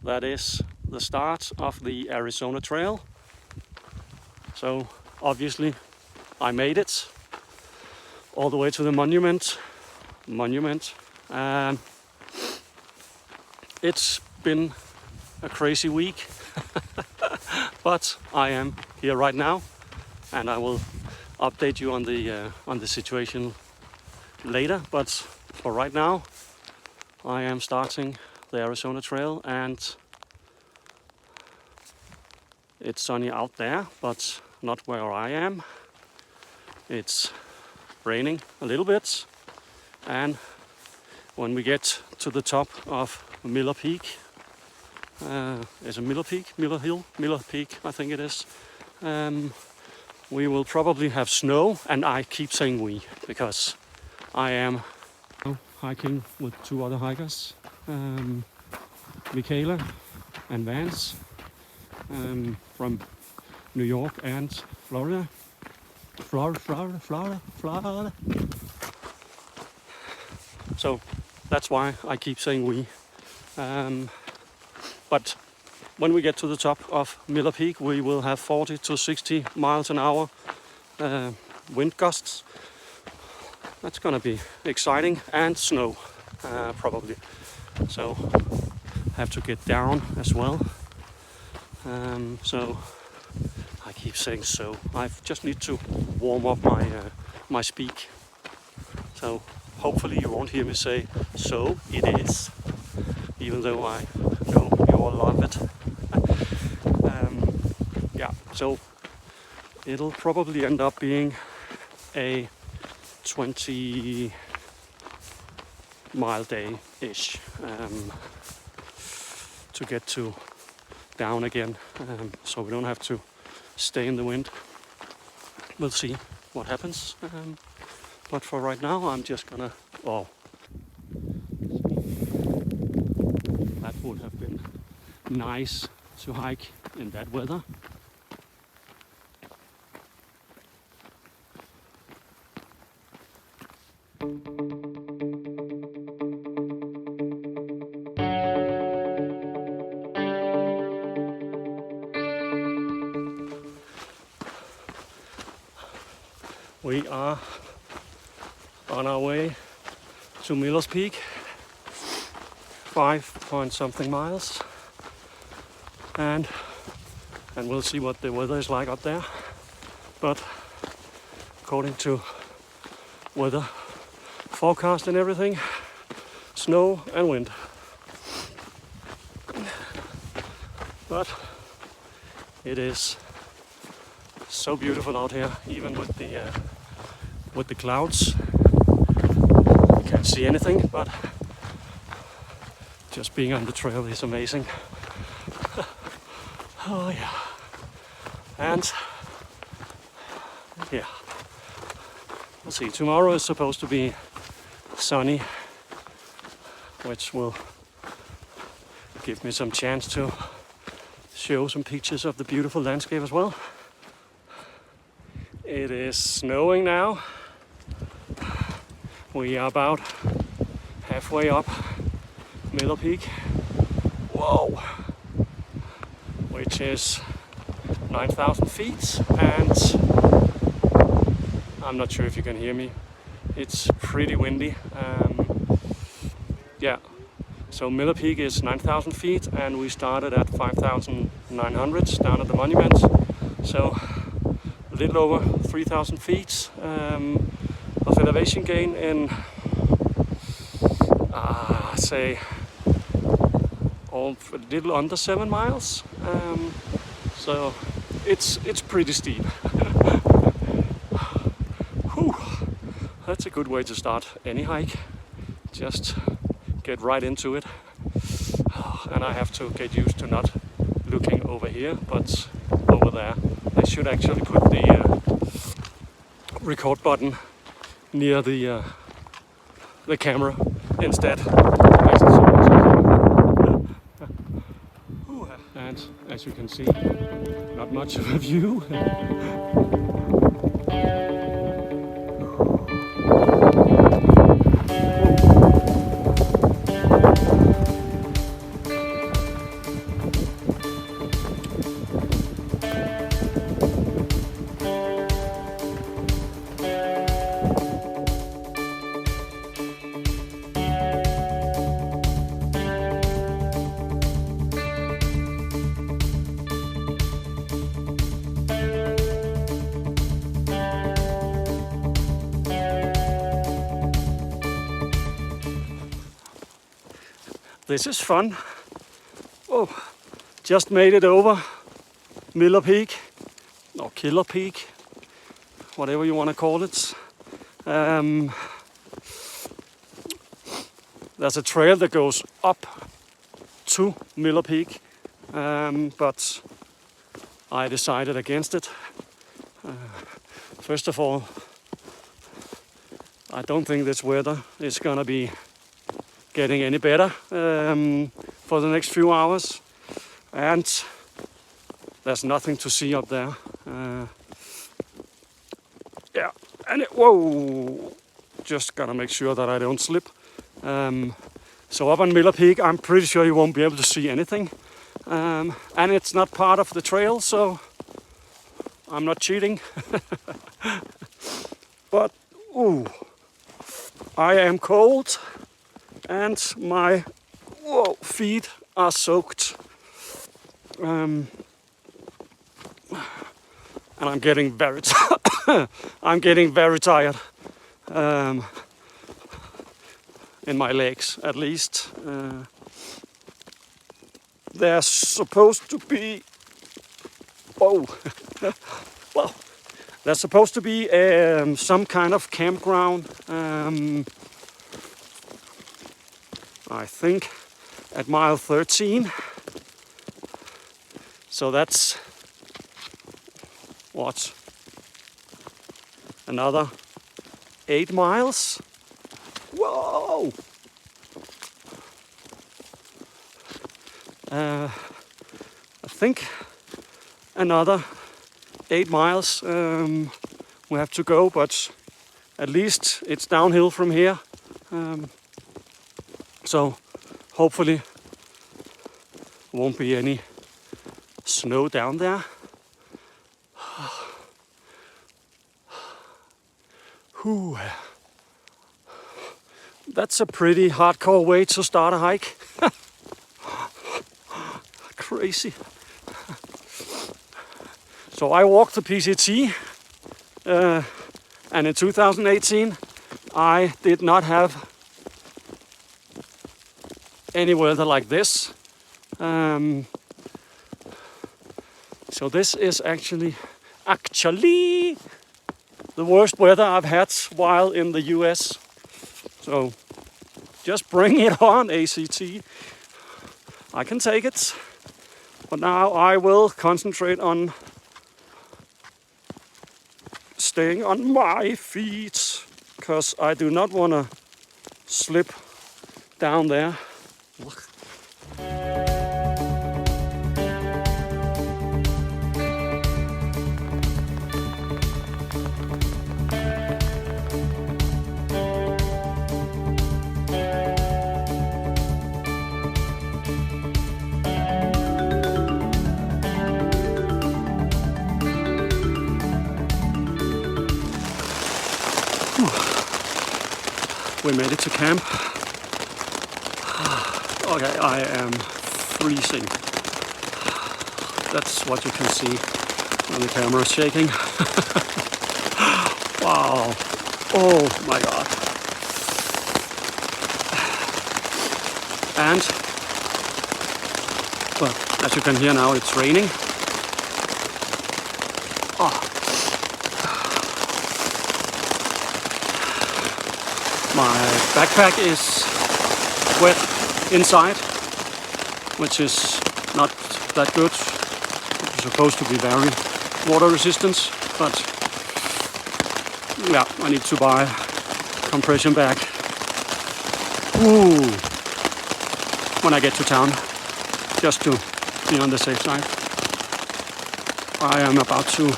that is the start of the Arizona Trail. So obviously I made it all the way to the monument. It's been a crazy week, but I am here right now, and I will update you on the situation later. But for right now, I am starting the Arizona Trail, and it's sunny out there, but not where I am. It's raining a little bit, and when we get to the top of Miller Peak, is it Miller Peak? Miller Peak, I think it is. We will probably have snow, and I keep saying we because I am hiking with two other hikers, Michaela and Vance, from New York and Florida. So that's why I keep saying we. But when we get to the top of Miller Peak, we will have 40 to 60 miles an hour wind gusts. That's gonna be exciting, and snow probably. So have to get down as well. So I keep saying so. I just need to warm up my speak. So hopefully you won't hear me say so it is, even though I know you all love it. Yeah, so it'll probably end up being a 20-mile day-ish to get to down again, so we don't have to stay in the wind. We'll see what happens, but for right now I'm just gonna, that would have been nice to hike in that weather. We are on our way to Miller's Peak, 5-point-something miles, and we'll see what the weather is like up there. But according to weather forecast and everything, snow and wind. But it is so beautiful out here, even with the clouds. You can't see anything, but just being on the trail is amazing. Oh yeah. And yeah, we'll see. Tomorrow is supposed to be sunny, which will give me some chance to show some pictures of the beautiful landscape as well. It is snowing now. We are about halfway up Miller Peak. Whoa! Which is 9,000 feet, and I'm not sure if you can hear me. It's pretty windy. Yeah, so Miller Peak is 9,000 feet, and we started at 5,900 down at the monument. So a little over 3,000 feet of elevation gain in, say, a little under 7 miles. So it's pretty steep. Whew. That's a good way to start any hike. Just get right into it. And I have to get used to not looking over here, but over there. I should actually put the record button near the camera instead. And as you can see, not much of a view. This is fun. Oh, just made it over Miller Peak, or Killer Peak, whatever you want to call it. There's a trail that goes up to Miller Peak, but I decided against it. First of all, I don't think this weather is gonna be getting any better for the next few hours, and there's nothing to see up there. Yeah, and whoa! Just gotta make sure that I don't slip. So up on Miller Peak, I'm pretty sure you won't be able to see anything, and it's not part of the trail, so I'm not cheating. But ooh, I am cold, and my feet are soaked, and I'm getting very I'm getting very tired. In my legs, at least. There's supposed to be... Oh! Well, there's supposed to be some kind of campground, I think, at mile 13. So that's... what? Another 8 miles? Whoa! I think another 8 miles we have to go, but at least it's downhill from here. So hopefully won't be any snow down there. Whew. That's a pretty hardcore way to start a hike. Crazy. So I walked the PCT, and in 2018 I did not have any weather like this. So this is actually the worst weather I've had while in the US. So just bring it on, ACT. I can take it. But now I will concentrate on staying on my feet, because I do not want to slip down there. Look. We made it to camp. Okay, I am freezing. That's what you can see when the camera is shaking. Wow. Oh my God. And, well, as you can hear now, it's raining. Oh. My backpack is wet inside, which is not that good. It's supposed to be very water resistant, but yeah, I need to buy compression bag. Ooh, when I get to town, just to be on the safe side. I am about to...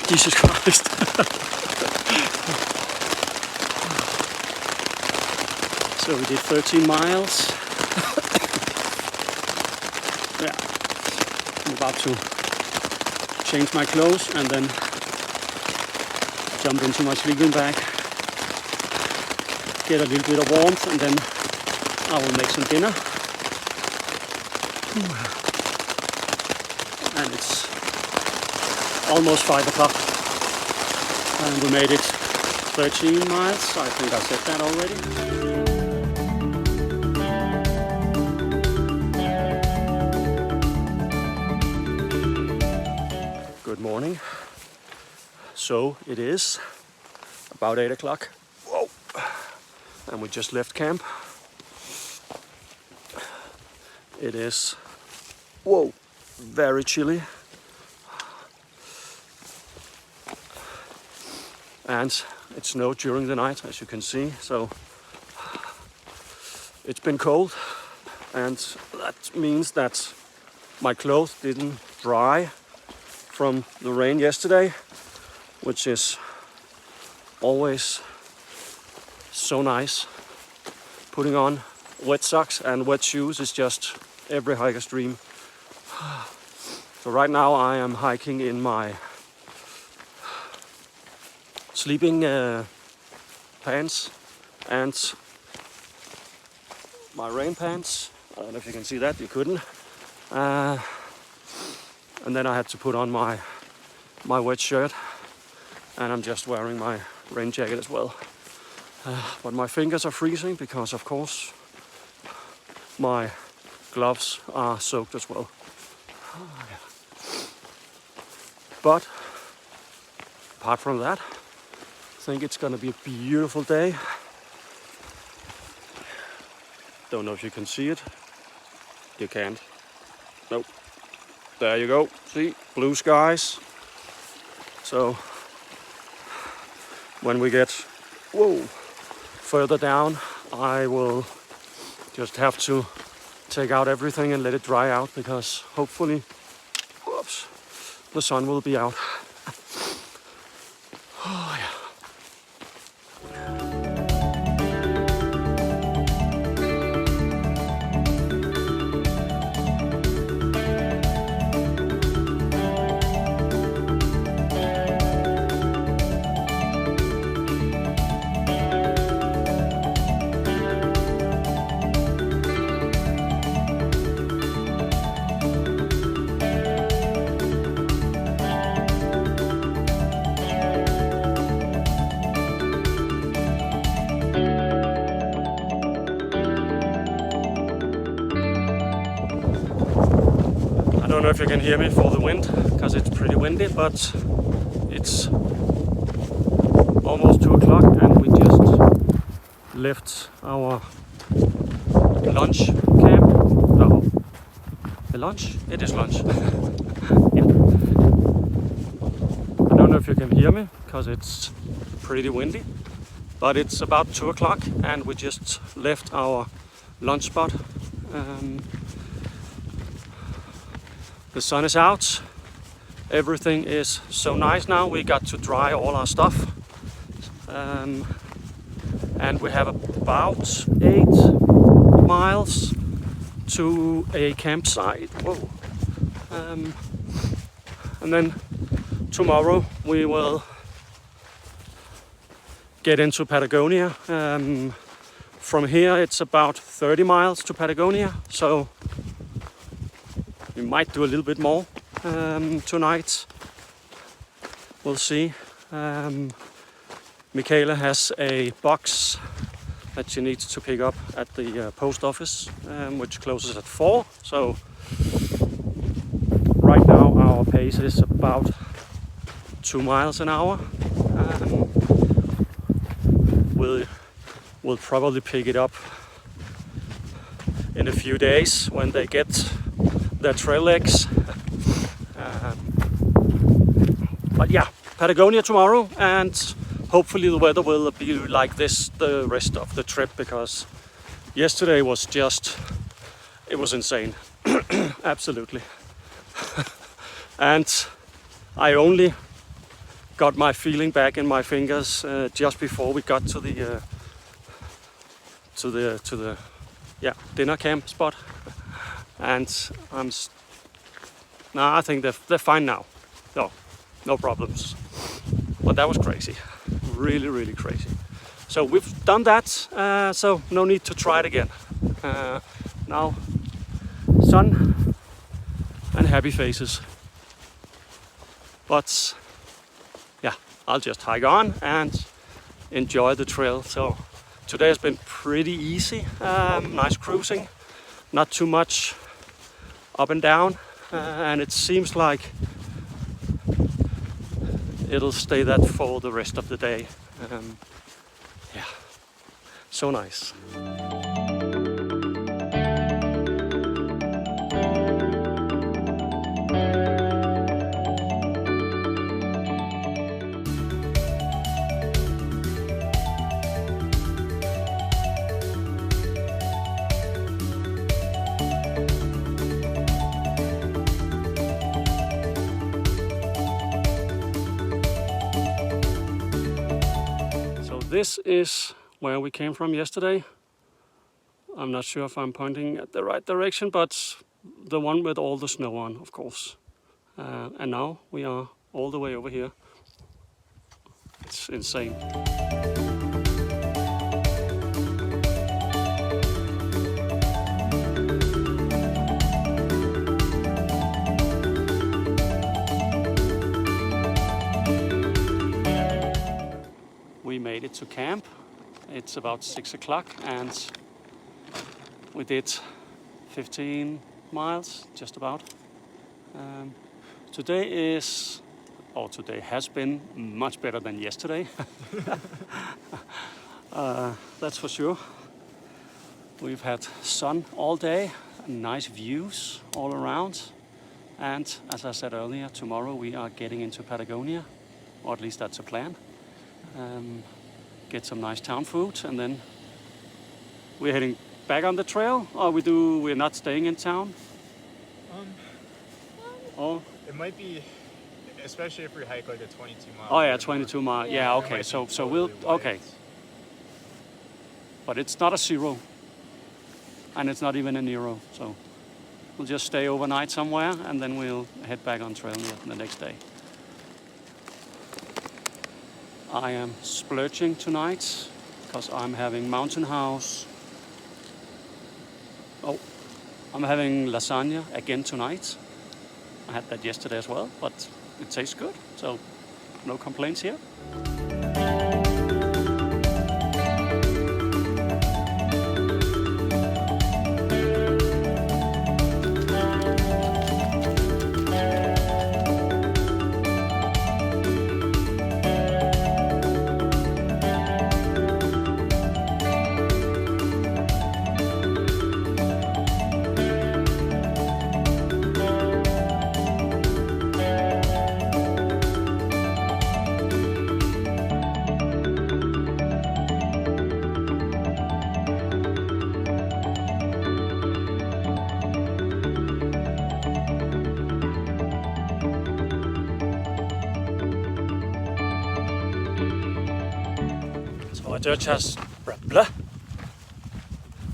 Jesus Christ. So we did 13 miles. Yeah, I'm about to change my clothes and then jump into my sleeping bag, get a little bit of warmth, and then I will make some dinner. And it's almost 5 o'clock, and we made it 13 miles. I think I said that already. Good morning. So it is about 8 o'clock. Whoa! And we just left camp. It is, whoa, very chilly. And it snowed during the night, as you can see, so it's been cold, and that means that my clothes didn't dry from the rain yesterday, which is always so nice. Putting on wet socks and wet shoes is just every hiker's dream. So right now I am hiking in my sleeping pants and my rain pants. I don't know if you can see that, you couldn't. And then I had to put on my wet shirt, and I'm just wearing my rain jacket as well. But my fingers are freezing because, of course, my gloves are soaked as well. But apart from that, I think it's gonna be a beautiful day. Don't know if you can see it. You can't. Nope. There you go. See? Blue skies. So when we get further down, I will just have to take out everything and let it dry out, because hopefully the sun will be out. Oh, yeah. I don't know if you can hear me for the wind, because it's pretty windy, but it's almost 2 o'clock and we just left our lunch camp. No, the lunch? It is lunch. Yeah. I don't know if you can hear me, because it's pretty windy, but it's about 2 o'clock and we just left our lunch spot. The sun is out, everything is so nice now. We got to dry all our stuff, and we have about 8 miles to a campsite. Whoa. And then tomorrow we will get into Patagonia. From here it's about 30 miles to Patagonia, so we might do a little bit more tonight. We'll see. Michaela has a box that she needs to pick up at the post office, which closes at 4. So right now our pace is about 2 miles an hour. We'll probably pick it up in a few days when they get their trail legs. But yeah, Patagonia tomorrow, and hopefully the weather will be like this the rest of the trip, because yesterday was just, it was insane. Absolutely. And I only got my feeling back in my fingers just before we got to the dinner camp spot. And I think they're fine now. No problems. But that was crazy, really, really crazy. So we've done that, so no need to try it again. Now, sun and happy faces. But yeah, I'll just hike on and enjoy the trail. So today has been pretty easy, nice cruising, not too much up and down, and it seems like it'll stay that for the rest of the day. Yeah, so nice. This is where we came from yesterday. I'm not sure if I'm pointing at the right direction, but the one with all the snow on, of course. And now we are all the way over here. It's insane. We made it to camp. It's about 6 o'clock and we did 15 miles, just about. Today has been much better than yesterday. That's for sure. We've had sun all day, nice views all around. And as I said earlier, tomorrow we are getting into Patagonia, or at least that's a plan. Get some nice town food, and then we're heading back on the trail, or we're not staying in town? Oh, it might be, especially if we hike like a 22 mile. Oh yeah, 22 mile. Yeah, okay. So we'll okay. But it's not a 0, and it's not even a Nero. So we'll just stay overnight somewhere, and then we'll head back on trail the next day. I am splurging tonight because I'm having mountain house. Oh, I'm having lasagna again tonight. I had that yesterday as well, but it tastes good, so no complaints here.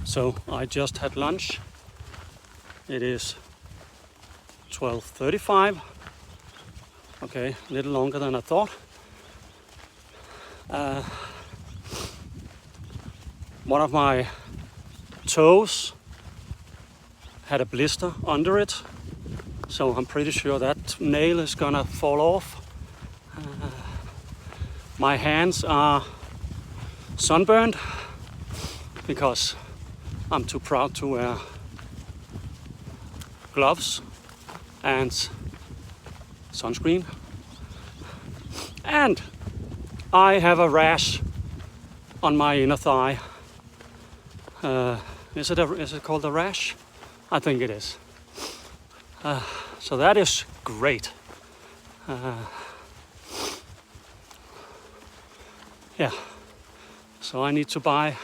So I just had lunch. It is 12:35. Okay, a little longer than I thought. One of my toes had a blister under it, so I'm pretty sure that nail is gonna fall off. My hands are sunburned because I'm too proud to wear gloves and sunscreen. And I have a rash on my inner thigh. Is it called a rash? I think it is. So that is great. Yeah. So I need to buy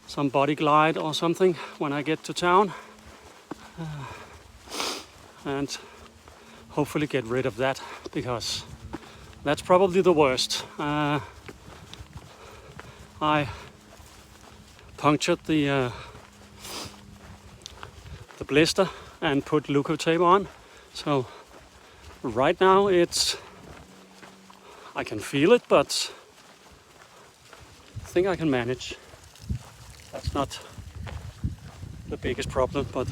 some body glide or something when I get to town, and hopefully get rid of that, because that's probably the worst. I punctured the blister and put Luco tape on, so right now I can feel it, but I think I can manage. That's not the biggest problem, but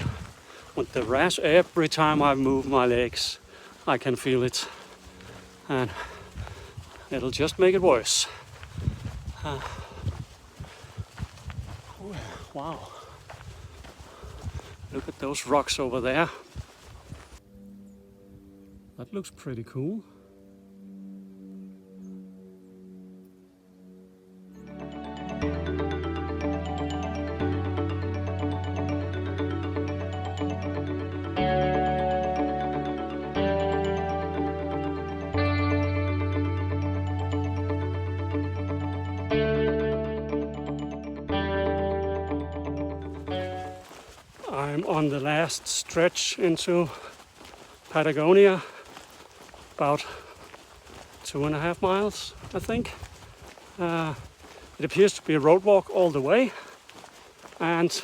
with the rash, every time I move my legs, I can feel it, and it'll just make it worse. Wow. Look at those rocks over there. That looks pretty cool. I'm on the last stretch into Patagonia, about 2.5 miles, I think. It appears to be a road walk all the way, and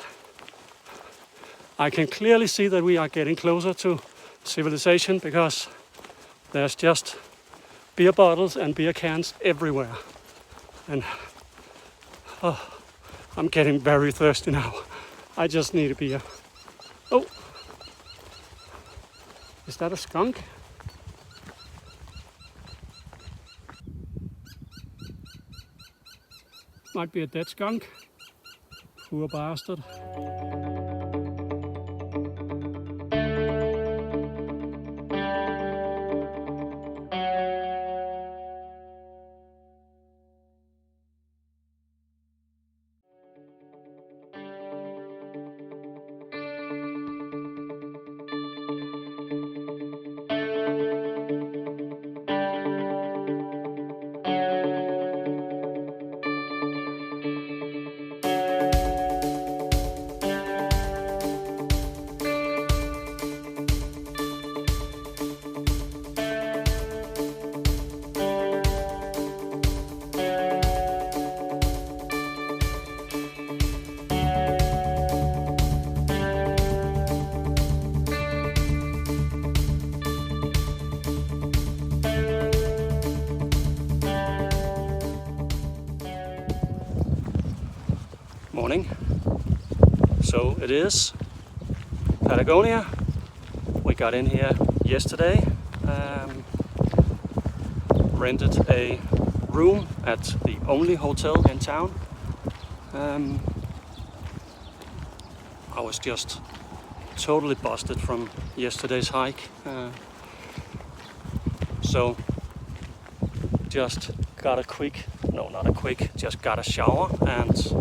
I can clearly see that we are getting closer to civilization because there's just beer bottles and beer cans everywhere. And I'm getting very thirsty now. I just need a beer. Oh, is that a skunk? Might be a dead skunk. Poor bastard. Morning. So it is Patagonia. We got in here yesterday, rented a room at the only hotel in town. I was just totally busted from yesterday's hike, so just got a quick, no not a quick, just got a shower and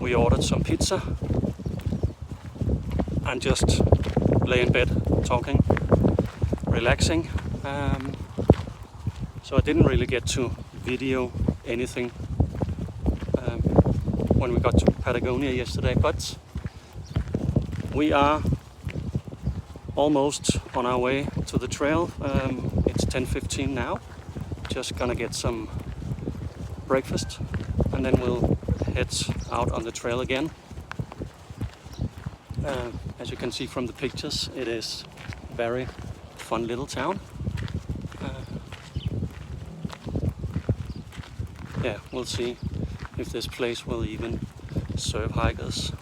we ordered some pizza and just lay in bed talking, relaxing. So I didn't really get to video anything when we got to Patagonia yesterday, but we are almost on our way to the trail. It's 10:15 now. Just gonna get some breakfast and then we'll head out on the trail again. As you can see from the pictures, it is a very fun little town. Yeah, we'll see if this place will even serve hikers.